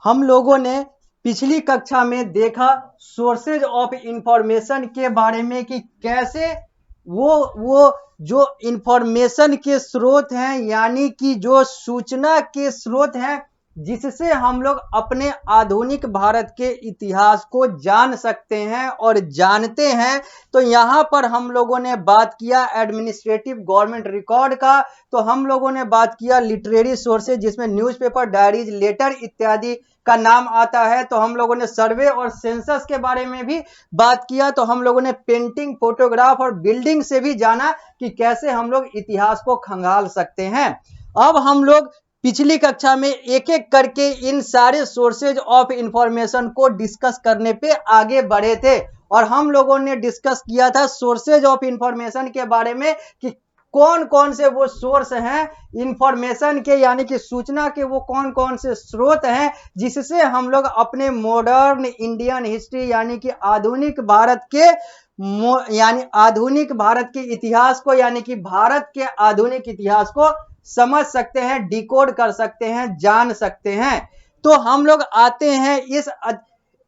हम लोगों ने पिछली कक्षा में देखा सोर्सेज ऑफ इंफॉर्मेशन के बारे में कि कैसे वो जो इंफॉर्मेशन के स्रोत हैं, यानी कि जो सूचना के स्रोत हैं, जिससे हम लोग अपने आधुनिक भारत के इतिहास को जान सकते हैं और जानते हैं। तो यहाँ पर हम लोगों ने बात किया एडमिनिस्ट्रेटिव गवर्नमेंट रिकॉर्ड का, तो हम लोगों ने बात किया लिटरेरी सोर्सेज जिसमें न्यूज़पेपर, डायरीज, लेटर इत्यादि का नाम आता है। तो हम लोगों ने सर्वे और सेंसस के बारे में भी बात किया। तो हम लोगों ने पेंटिंग, फोटोग्राफ और बिल्डिंग से भी जाना कि कैसे हम लोग इतिहास को खंगाल सकते हैं। अब हम लोग पिछली कक्षा में एक एक करके इन सारे सोर्सेज ऑफ इंफॉर्मेशन को डिस्कस करने पे आगे बढ़े थे और हम लोगों ने डिस्कस किया था सोर्सेज ऑफ इंफॉर्मेशन के बारे में कि कौन कौन से वो सोर्स हैं इंफॉर्मेशन के, यानी कि सूचना के वो कौन कौन से स्रोत हैं जिससे हम लोग अपने मॉडर्न इंडियन हिस्ट्री यानी कि आधुनिक भारत के इतिहास को, यानी कि भारत के आधुनिक इतिहास को समझ सकते हैं, डिकोड कर सकते हैं, जान सकते हैं। तो हम लोग आते हैं इस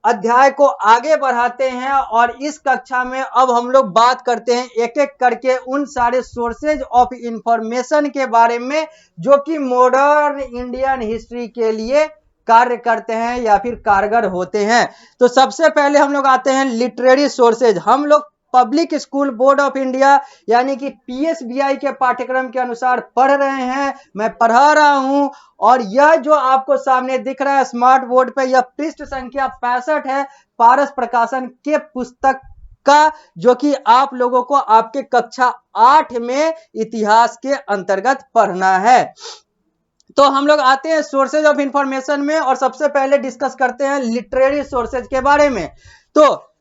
अध्याय को आगे बढ़ाते हैं और इस कक्षा में अब हम लोग बात करते हैं एक एक करके उन सारे सोर्सेज ऑफ इंफॉर्मेशन के बारे में जो कि मॉडर्न इंडियन हिस्ट्री के लिए कार्य करते हैं या फिर कारगर होते हैं। तो सबसे पहले हम लोग आते हैं लिटरेरी सोर्सेज। हम लोग public school board of India यानी कि पीएसबीआई के पाठ्यक्रम के अनुसार पढ़ रहे हैं, मैं पढ़ा रहा हूं। और यह जो आपको सामने दिख रहा है स्मार्ट बोर्ड पे, यह पृष्ठ संख्या 65 है पारस प्रकाशन के पुस्तक का, जो कि आप लोगों को आपके कक्षा 8 में इतिहास के अंतर्गत पढ़ना है। तो हम लोग आते हैं सोर्सेज ऑफ इंफॉर्मेशन में और सबसे पहले डिस्कस करते हैं लिटरेरी सोर्सेज के बारे में। तो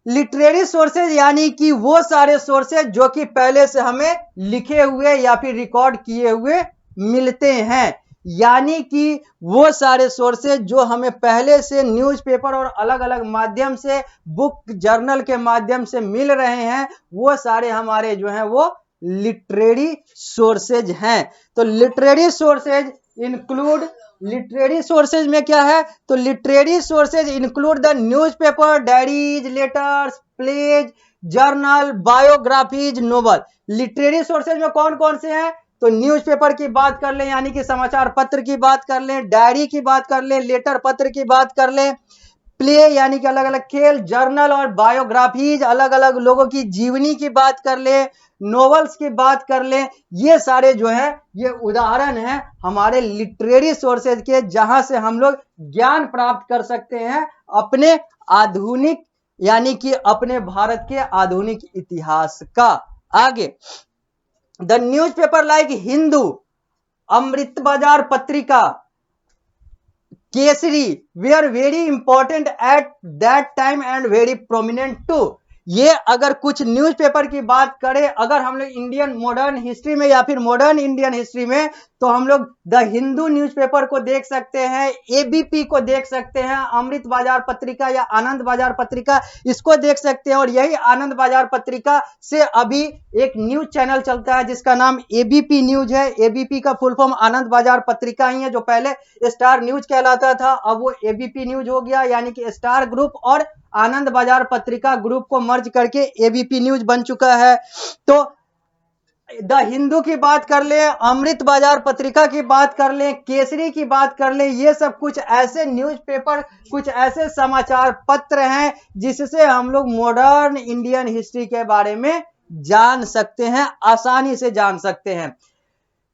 लिटरेरी सोर्सेज यानी कि वो सारे सोर्सेज जो कि पहले से हमें लिखे हुए या फिर रिकॉर्ड किए हुए मिलते हैं, यानी कि वो सारे सोर्सेज जो हमें पहले से न्यूज़पेपर और अलग अलग माध्यम से, बुक, जर्नल के माध्यम से मिल रहे हैं, वो सारे हमारे जो हैं वो लिटरेरी सोर्सेज हैं। तो लिटरेरी सोर्सेज में क्या है? तो literary sources include the newspaper, diaries, letters, plays, journal, biographies, novel. Literary sources में कौन कौन से हैं? तो न्यूज़पेपर की बात कर लें यानी कि समाचार पत्र की बात कर लें, डायरी की बात कर लें, लेटर पत्र की बात कर लें, प्ले यानी कि अलग अलग खेल, जर्नल और बायोग्राफीज अलग अलग लोगों की जीवनी की बात कर लें, नॉवेल्स की बात कर लें। ये सारे जो है ये उदाहरण हैं हमारे लिटरेरी सोर्सेज के, जहां से हम लोग ज्ञान प्राप्त कर सकते हैं अपने आधुनिक यानी कि अपने भारत के आधुनिक इतिहास का। आगे, the newspaper like Hindu, Amrita Bazar Patrika, Kesari were very important at that time and very prominent too. ये अगर कुछ न्यूज़पेपर की बात करें, अगर हम लोग इंडियन मॉडर्न हिस्ट्री में या फिर मॉडर्न इंडियन हिस्ट्री में, तो हम लोग द हिंदू न्यूज़पेपर को देख सकते हैं, एबीपी को देख सकते हैं, अमृत बाजार पत्रिका या आनंद बाजार पत्रिका इसको देख सकते हैं। और यही आनंद बाजार पत्रिका से अभी एक न्यूज चैनल चलता है जिसका नाम एबीपी न्यूज है। एबीपी का फुल फॉर्म आनंद बाजार पत्रिका ही है, जो पहले स्टार न्यूज कहलाता था, अब वो एबीपी न्यूज हो गया, यानी कि स्टार ग्रुप और आनंद बाजार पत्रिका ग्रुप को मर्ज करके एबीपी न्यूज बन चुका है। तो द हिंदू की बात कर लें, अमृत बाजार पत्रिका की बात कर लें, केसरी की बात कर लें, ये सब कुछ ऐसे न्यूज़पेपर, कुछ ऐसे समाचार पत्र हैं जिससे हम लोग मॉडर्न इंडियन हिस्ट्री के बारे में जान सकते हैं, आसानी से जान सकते हैं।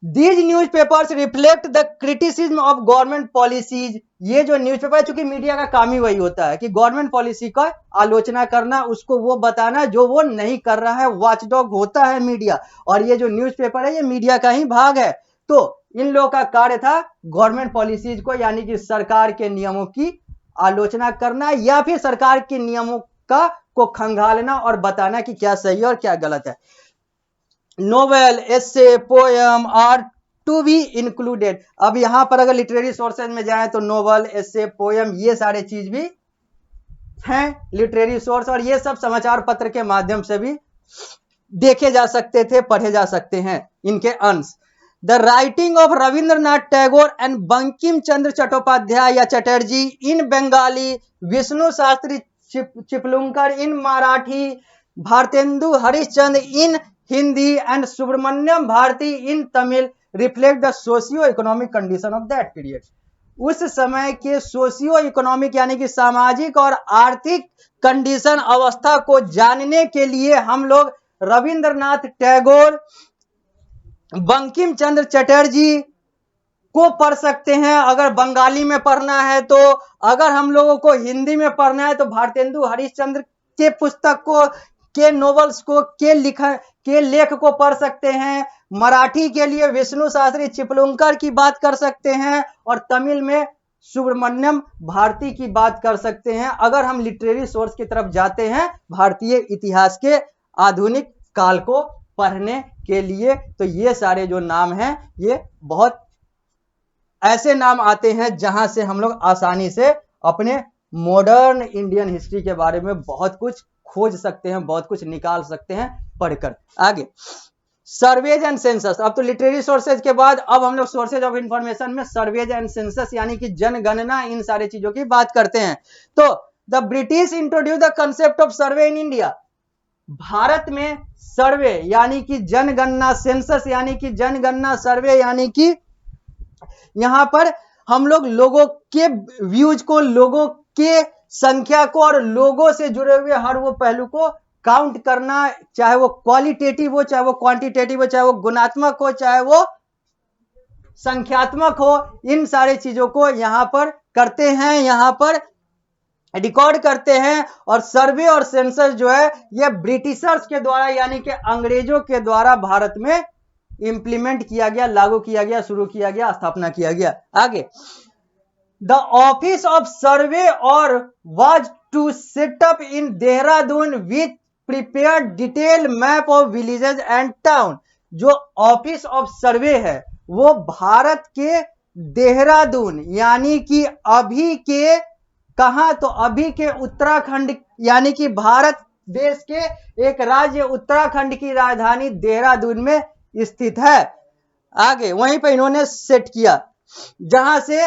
These newspapers reflect the criticism of government policies। ये जो न्यूज़पेपर है, चूंकि मीडिया का काम ही वही होता है कि गवर्नमेंट पॉलिसी का आलोचना करना, उसको वो बताना जो वो नहीं कर रहा है, वॉचडॉग होता है मीडिया। और ये जो न्यूज़पेपर है ये मीडिया का ही भाग है। तो इन लोगों का कार्य था गवर्नमेंट पॉलिसीज को यानी कि सरकार के नियमों की आलोचना करना या फिर सरकार के नियमों को खंगालना और बताना कि क्या सही है और क्या गलत है। Novel, essay, poem are to be included. अब यहां पर अगर लिटरेरी सोर्सेज में जाएं तो नोवेल, एसे, पोयम ये सारे चीज भी हैं लिटरेरी सोर्स, और ये सब समाचार पत्र के माध्यम से भी देखे जा सकते थे, पढ़े जा सकते हैं इनके अंश। The writing of Rabindranath Tagore and Bankim Chandra Chattopadhyay या Chatterjee in Bengali, Vishnu Shastri Chiplunkar in Marathi, Bharatendu Harishchandra in Hindi and Subramania Bharati in Tamil reflect the socio economic condition of that period. उस समय के सोशियो इकोनॉमिक यानी कि सामाजिक और आर्थिक कंडीशन अवस्था को जानने के लिए हम लोग रविंद्रनाथ टैगोर, बंकिम चंद्र चटर्जी को पढ़ सकते हैं अगर बंगाली में पढ़ना है तो। अगर हम लोगों को हिंदी में पढ़ना है तो भारतेंदु हरिश्चंद्र के पुस्तक को, के नोवेल्स को, के लेख को पढ़ सकते हैं। मराठी के लिए विष्णु शास्त्री चिपलुंकर की बात कर सकते हैं और तमिल में सुब्रमण्यम भारती की बात कर सकते हैं। अगर हम लिटरेरी सोर्स की तरफ जाते हैं भारतीय इतिहास के आधुनिक काल को पढ़ने के लिए, तो ये सारे जो नाम हैं ये बहुत ऐसे नाम आते हैं जहां से हम लोग आसानी से अपने मॉडर्न इंडियन हिस्ट्री के बारे में बहुत कुछ खोज सकते हैं, बहुत कुछ निकाल सकते हैं पढ़कर। आगे सर्वेज एंड सेंसस। अब तो लिटरेरी सोर्सेज के बाद अब हम लोग सोर्सेज ऑफ इंफॉर्मेशन में सर्वेज एंड सेंसस यानी कि जनगणना, इन सारी चीजों की बात करते हैं। तो the British introduce the concept of survey in India. Bharat में सर्वे यानी कि जनगणना, सेंसस यानी कि जनगणना, सर्वे यानी कि यहां पर हम लोग लोगों के व्यूज को, लोगों के संख्या को और लोगों से जुड़े हुए हर वो पहलू को काउंट करना, चाहे वो क्वालिटेटिव हो, चाहे वो क्वांटिटेटिव हो, चाहे वो गुणात्मक हो, चाहे वो संख्यात्मक हो, इन सारी चीजों को यहां पर करते हैं, यहां पर रिकॉर्ड करते हैं। और सर्वे और सेंसस जो है ये ब्रिटिशर्स के द्वारा यानी कि अंग्रेजों के द्वारा भारत में इंप्लीमेंट किया गया, लागू किया गया, शुरू किया गया, स्थापना किया गया। आगे द ऑफिस ऑफ सर्वे और was to set up in Dehradun with prepared detail map of villages and town. जो ऑफिस ऑफ सर्वे है वो भारत के देहरादून यानी कि अभी के कहां, तो अभी के उत्तराखंड यानी कि भारत देश के एक राज्य उत्तराखंड की राजधानी देहरादून में स्थित है। आगे वहीं पर इन्होंने सेट किया जहां से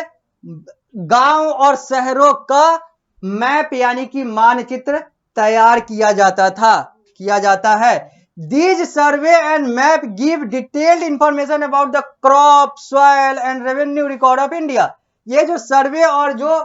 गांव और शहरों का मैप यानी कि मानचित्र तैयार किया जाता है। These survey and map give detailed information about the crop, soil and revenue record of India. ये जो सर्वे और जो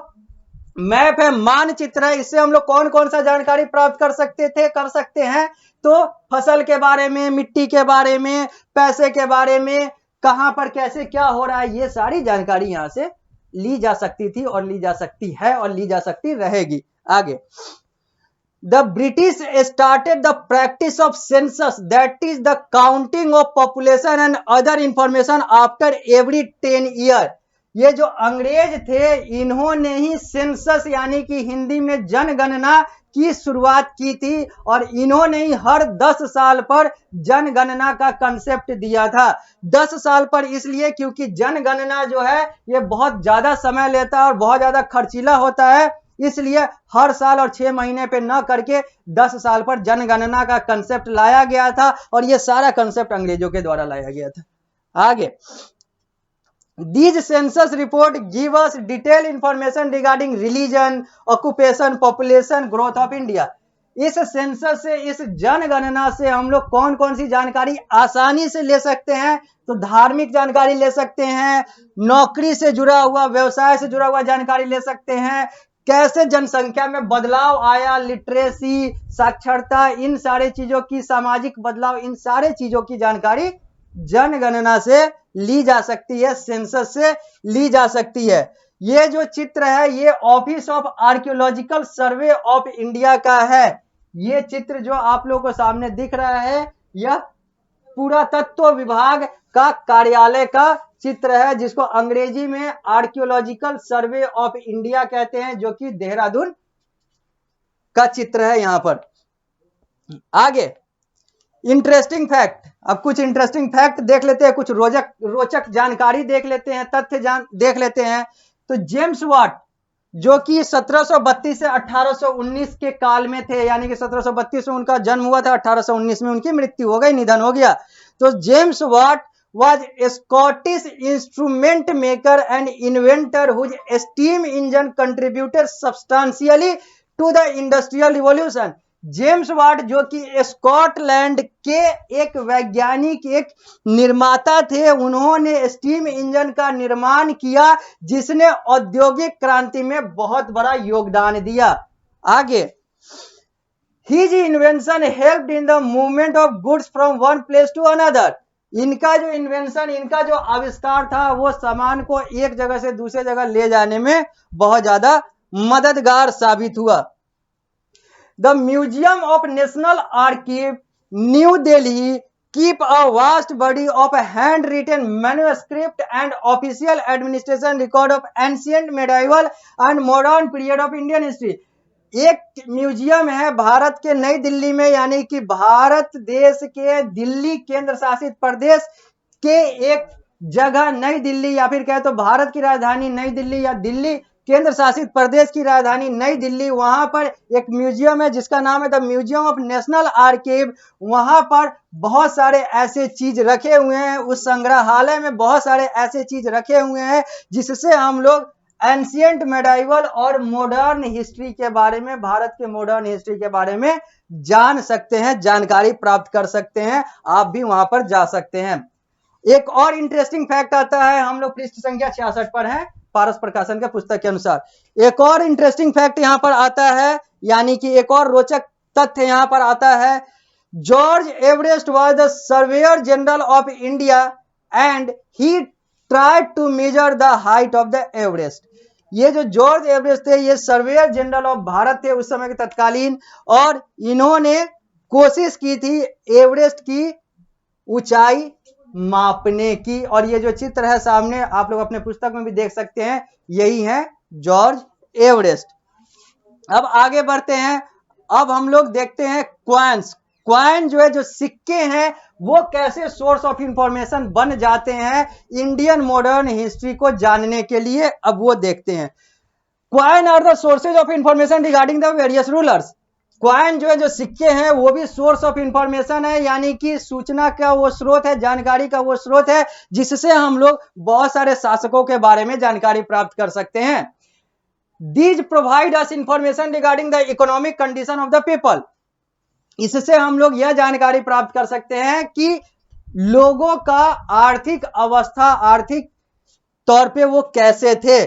मैप है, मानचित्र है, इससे हम लोग कौन कौन सा जानकारी प्राप्त कर सकते हैं तो फसल के बारे में, मिट्टी के बारे में, पैसे के बारे में, कहां पर कैसे क्या हो रहा है, ये सारी जानकारी यहां से ली जा सकती थी और ली जा सकती है और ली जा सकती रहेगी। आगे the British started the practice of census that is the counting of population and other information after every 10 year. ये जो अंग्रेज थे इन्होंने ही सेंसस यानी कि हिंदी में जनगणना की शुरुआत की थी और इन्होंने ही हर 10 साल पर जनगणना का कंसेप्ट दिया था। 10 साल पर इसलिए क्योंकि जनगणना जो है ये बहुत ज्यादा समय लेता है और बहुत ज्यादा खर्चीला होता है, इसलिए हर साल और 6 महीने पे न करके 10 साल पर जनगणना का कंसेप्ट लाया गया था और ये सारा कंसेप्ट अंग्रेजों के द्वारा लाया गया था। आगे These census report give us detailed information regarding religion, occupation, population, growth of India. इस सेंसस से, इस जनगणना से हम लोग कौन कौन सी जानकारी आसानी से ले सकते हैं तो धार्मिक जानकारी ले सकते हैं, नौकरी से जुड़ा हुआ, व्यवसाय से जुड़ा हुआ जानकारी ले सकते हैं, कैसे जनसंख्या में बदलाव आया, लिटरेसी, साक्षरता, इन सारे चीजों की, सामाजिक बदलाव, इन सारे चीजों की जानकारी जनगणना से ली जा सकती है, सेंसस से ली जा सकती है। ये जो चित्र है ये office of archaeological survey of India का है। ये चित्र जो आप लोगों को सामने दिख रहा है यह पुरातत्व विभाग का कार्यालय का चित्र है जिसको अंग्रेजी में आर्कियोलॉजिकल सर्वे ऑफ इंडिया कहते हैं, जो कि देहरादून का चित्र है यहां पर। आगे इंटरेस्टिंग फैक्ट, अब कुछ इंटरेस्टिंग फैक्ट देख लेते हैं, कुछ रोचक जानकारी देख लेते हैं, तथ्य देख लेते हैं। तो जेम्स वाट जो कि 1732 से 1819 के काल में थे, यानी कि 1732 में उनका जन्म हुआ था, 1819 में उनकी मृत्यु हो गई, निधन हो गया। तो James Watt was a Scottish instrument maker and inventor whose steam engine contributed substantially to the Industrial Revolution. James Watt जो कि स्कॉटलैंड के एक वैज्ञानिक, एक निर्माता थे, उन्होंने स्टीम इंजन का निर्माण किया जिसने औद्योगिक क्रांति में बहुत बड़ा योगदान दिया। आगे, His invention helped in the movement of goods from one place to another. इनका जो इन्वेंशन, इनका जो आविष्कार था, वो सामान को एक जगह से दूसरे जगह ले जाने में बहुत ज्यादा मददगार साबित हुआ। The Museum of National Archive, New Delhi, keep a vast body of handwritten manuscript and official administration record of ancient, medieval and modern period of Indian history. एक म्यूजियम है भारत के नई दिल्ली में, यानी कि भारत देश के दिल्ली केंद्र शासित प्रदेश के एक जगह नई दिल्ली, या फिर कहे तो भारत की राजधानी नई दिल्ली या दिल्ली केंद्र शासित प्रदेश की राजधानी नई दिल्ली, वहां पर एक म्यूजियम है जिसका नाम है the museum of national archive. वहां पर बहुत सारे ऐसे चीज रखे हुए हैं, उस संग्रहालय में बहुत सारे ऐसे चीज रखे हुए हैं जिससे हम लोग एंशिएंट, मेडाइवल और मॉडर्न हिस्ट्री के बारे में, भारत के मॉडर्न हिस्ट्री के बारे में जान सकते हैं, जानकारी प्राप्त कर सकते हैं। आप भी वहां पर जा सकते हैं। एक और इंटरेस्टिंग फैक्ट आता है, हम लोग पृष्ठ संख्या 66 पर हैं पारस प्रकाशन के पुस्तक के अनुसार। एक और इंटरेस्टिंग फैक्ट यहां पर आता है, यानी कि एक और रोचक तथ्य यहां पर आता है। George Everest was the surveyor general of India and he tried to measure the height of the Everest. ये जो जॉर्ज एवरेस्ट थे, ये सर्वेयर जनरल ऑफ भारत थे उस समय के तत्कालीन, और इन्होंने कोशिश की थी एवरेस्ट की ऊंचाई मापने की। और ये जो चित्र है सामने, आप लोग अपने पुस्तक में भी देख सकते हैं, यही है जॉर्ज एवरेस्ट। अब आगे बढ़ते हैं। अब हम लोग देखते हैं क्वाइंस। क्वाइन जो है, जो सिक्के हैं, वो कैसे सोर्स ऑफ इंफॉर्मेशन बन जाते हैं इंडियन मॉडर्न हिस्ट्री को जानने के लिए, अब वो देखते हैं। Coin are the sources of information regarding the various rulers. Coin जो है, जो सिक्के हैं, वो भी सोर्स ऑफ इंफॉर्मेशन है, यानी कि सूचना का वो स्रोत है, जानकारी का वो स्रोत है जिससे हम लोग बहुत सारे शासकों के बारे में जानकारी प्राप्त कर सकते हैं। These provide us information regarding the economic condition of the people. इससे हम लोग यह जानकारी प्राप्त कर सकते हैं कि लोगों का आर्थिक अवस्था, आर्थिक तौर पे वो कैसे थे।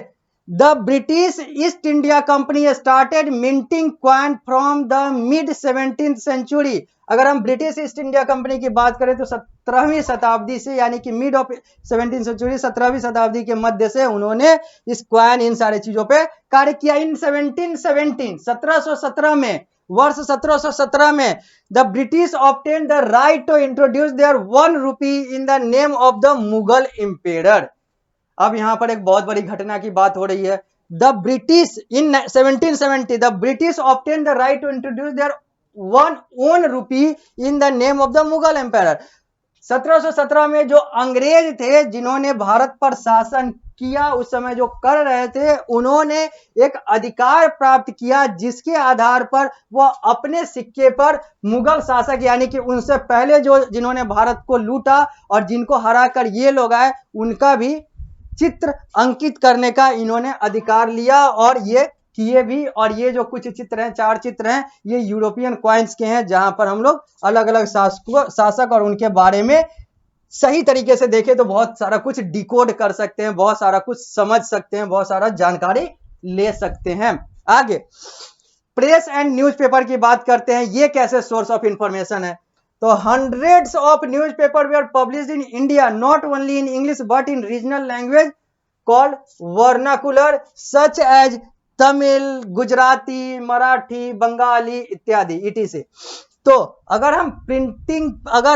The British East India Company started minting coin from the mid 17th century. अगर हम ब्रिटिश ईस्ट इंडिया कंपनी की बात करें तो 17वीं शताब्दी से, यानी कि मिड ऑफ 17th सेंचुरी, 17वीं शताब्दी के मध्य से उन्होंने इस क्वाइन, इन सारे चीजों पे कार्य किया। इन 1717 में, वर्ष 1717 में, the British obtained the right to introduce their 1 rupee in the name of the Mughal emperor. अब यहां पर एक बहुत बड़ी घटना की बात हो रही है। The British in 1770 the British obtained the right to introduce their 1 own rupee in the name of the Mughal empire. 1717 में जो अंग्रेज थे जिन्होंने भारत पर शासन किया, उस समय जो कर रहे थे, उन्होंने एक अधिकार प्राप्त किया जिसके आधार पर वो अपने सिक्के पर मुगल शासक, यानी कि उनसे पहले जो जिन्होंने भारत को लूटा और जिनको हराकर ये लोग आए, उनका भी चित्र अंकित करने का इन्होंने अधिकार लिया और ये किए भी। और ये जो कुछ चित्र हैं, 4 चित्र हैं, ये यूरोपियन क्वाइंस के हैं, जहां पर हम लोग अलग अलग शासक और उनके बारे में सही तरीके से देखें तो बहुत सारा कुछ डिकोड कर सकते हैं, बहुत सारा कुछ समझ सकते हैं, बहुत सारा जानकारी ले सकते हैं। आगे प्रेस एंड न्यूज़पेपर की बात करते हैं, ये कैसे सोर्स ऑफ इंफॉर्मेशन है। तो hundreds of newspaper were published in India, not only in English but in regional language called vernacular such as Tamil, Gujarati, Marathi, Bengali इत्यादि etc। तो अगर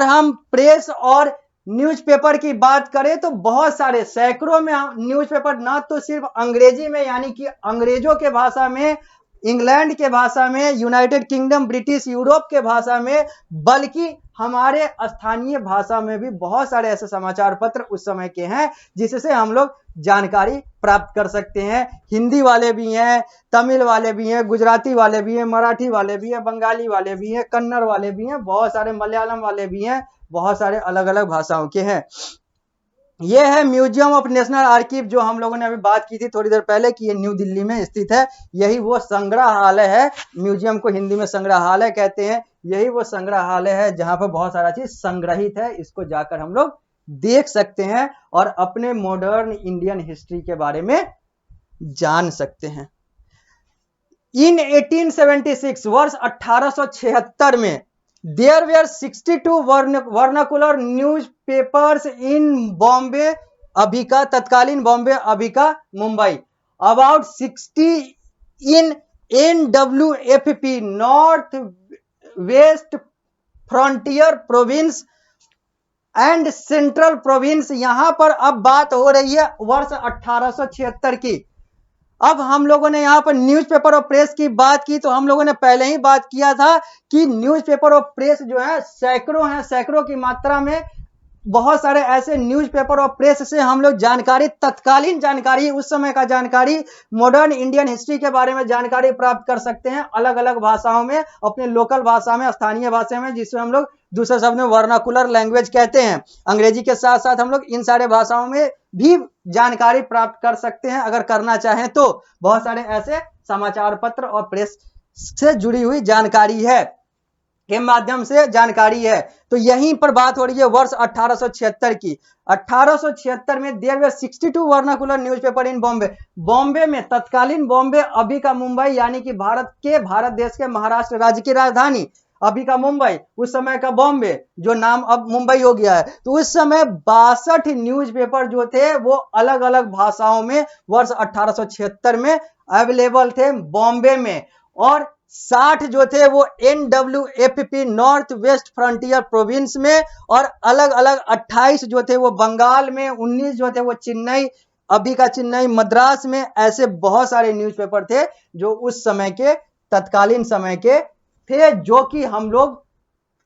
हम प्रेस और न्यूज़पेपर की बात करें तो बहुत सारे, सैकड़ों में न्यूज़पेपर, ना तो सिर्फ अंग्रेजी में, यानी कि अंग्रेजों के भाषा में, इंग्लैंड के भाषा में, यूनाइटेड किंगडम, ब्रिटिश, यूरोप के भाषा में, बल्कि हमारे स्थानीय भाषा में भी बहुत सारे ऐसे समाचार पत्र उस समय के हैं जिससे हम लोग जानकारी प्राप्त कर सकते हैं। हिंदी वाले भी हैं, तमिल वाले भी हैं, गुजराती वाले भी हैं, मराठी वाले भी हैं, बंगाली वाले भी हैं, कन्नड़ वाले भी हैं, बहुत सारे मलयालम वाले भी हैं, बहुत सारे अलग अलग भाषाओं के हैं। ये है म्यूजियम ऑफ नेशनल आर्कीव, जो हम लोगों ने अभी बात की थी थोड़ी देर पहले कि ये न्यू दिल्ली में स्थित है। यही वो संग्रहालय है, म्यूजियम को हिंदी में संग्रहालय कहते हैं। यही वो संग्रहालय है जहां पर बहुत सारा चीज संग्रहित है, इसको जाकर हम लोग देख सकते हैं और अपने मॉडर्न इंडियन हिस्ट्री के बारे में जान सकते हैं। इन 1876 वर्ष 1876 में there were 62 vernacular news papers in Bombay, अभी का तत्कालीन बॉम्बे, अभी का Mumbai. About 60 in NWFP, north west frontier province and central province. यहां पर अब बात हो रही है वर्ष 1876 की। अब हम लोगों ने यहाँ पर न्यूज़पेपर और प्रेस की बात की, तो हम लोगों ने पहले ही बात किया था कि न्यूज़पेपर और प्रेस जो है सैकड़ों हैं, सैकड़ों की मात्रा में बहुत सारे ऐसे न्यूज़पेपर और प्रेस से हम लोग जानकारी, तत्कालीन जानकारी, उस समय का जानकारी, मॉडर्न इंडियन हिस्ट्री के बारे में जानकारी प्राप्त कर सकते हैं अलग अलग भाषाओं में, अपने लोकल भाषा में, स्थानीय भाषा में, जिसे हम लोग दूसरे शब्द में वर्नाकुलर लैंग्वेज कहते हैं। अंग्रेजी के साथ साथ हम लोग इन सारे भाषाओं में भी जानकारी प्राप्त कर सकते हैं अगर करना चाहें तो। बहुत सारे ऐसे समाचार पत्र और प्रेस से जुड़ी हुई जानकारी है के माध्यम से जानकारी है। तो यहीं पर बात हो रही है वर्ष 1876 की। 1876 में there were 62 vernacular newspaper in Bombay. Bombay में, तत्कालीन बॉम्बे, अभी का मुंबई, यानी कि भारत देश के महाराष्ट्र राज्य की राजधानी अभी का मुंबई, उस समय का बॉम्बे, जो नाम अब मुंबई हो गया है। तो उस समय 62 न्यूज़पेपर जो थे वो अलग अलग भाषाओं में वर्ष 1876 में अवेलेबल थे बॉम्बे में, और 60 जो थे वो NWFP, north west frontier province में, और अलग अलग 28 जो थे वो बंगाल में, 19 जो थे वो चेन्नई, अभी का चेन्नई, मद्रास में। ऐसे बहुत सारे न्यूज़पेपर थे जो उस समय के, तत्कालीन समय के थे, जो कि हम लोग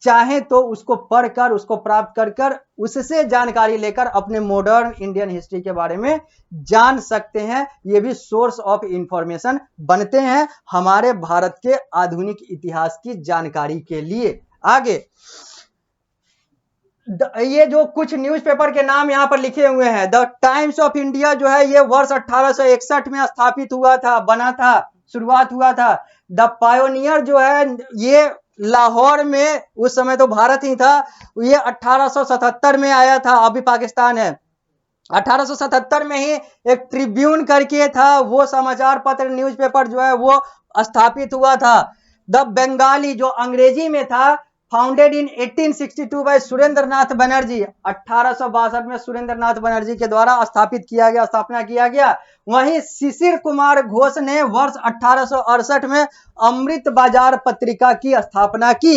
चाहे तो उसको पढ़कर, उसको प्राप्त कर कर, उससे जानकारी लेकर अपने मॉडर्न इंडियन हिस्ट्री के बारे में जान सकते हैं। ये भी सोर्स ऑफ इंफॉर्मेशन बनते हैं हमारे भारत के आधुनिक इतिहास की जानकारी के लिए। आगे ये जो कुछ न्यूज़पेपर के नाम यहां पर लिखे हुए हैं, द टाइम्स ऑफ इंडिया जो है ये वर्ष 1861 में स्थापित हुआ था, बना था, शुरुआत हुआ था। द पायोनियर जो है ये लाहौर में, उस समय तो भारत ही था, ये 1877 में आया था, अभी पाकिस्तान है। 1877 में ही एक ट्रिब्यून करके था, वो समाचार पत्र न्यूज़पेपर जो है वो स्थापित हुआ था। द बंगाली जो अंग्रेजी में था, फाउंडेड इन 1862 बाय सुरेंद्र नाथ बनर्जी, 1862 में सुरेंद्र नाथ बनर्जी के द्वारा स्थापित किया गया, स्थापना किया गया। वहीं शिशिर कुमार घोष ने वर्ष 1868 में अमृत बाजार पत्रिका की स्थापना की।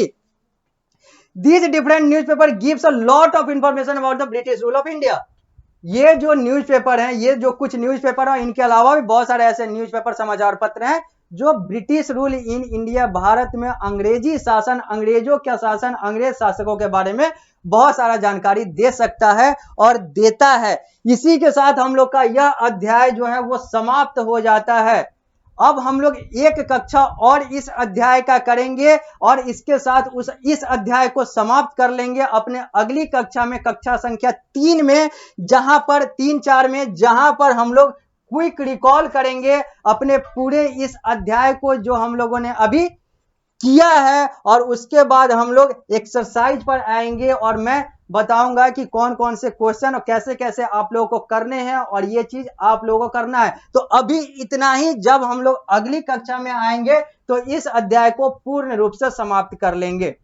These different newspaper gives a lot of information about the British rule of India। ये जो न्यूज़पेपर हैं, ये जो कुछ न्यूज़पेपर हैं, इनके अलावा भी बहुत सारे ऐसे न्यूज़पेपर, समाचार पत्र हैं जो British rule in India, Bharat में अंग्रेजी शासन, अंग्रेजों का शासन, अंग्रेज शासकों के बारे में बहुत सारा जानकारी दे सकता है और देता है। इसी के साथ हम लोग का यह अध्याय जो है वो समाप्त हो जाता है। अब हम लोग एक कक्षा और इस अध्याय का करेंगे और इसके साथ इस अध्याय को समाप्त कर लेंगे अपने अगली कक्षा में, कक्षा संख्या 3 में, जहां पर 3-4 में, जहां पर हम लोग क्विक रिकॉल करेंगे अपने पूरे इस अध्याय को जो हम लोगों ने अभी किया है, और उसके बाद हम लोग एक्सरसाइज पर आएंगे और मैं बताऊंगा कि कौन कौन से क्वेश्चन और कैसे कैसे आप लोगों को करने हैं, और ये चीज आप लोगों को करना है। तो अभी इतना ही, जब हम लोग अगली कक्षा में आएंगे तो इस अध्याय को पूर्ण रूप से समाप्त कर लेंगे।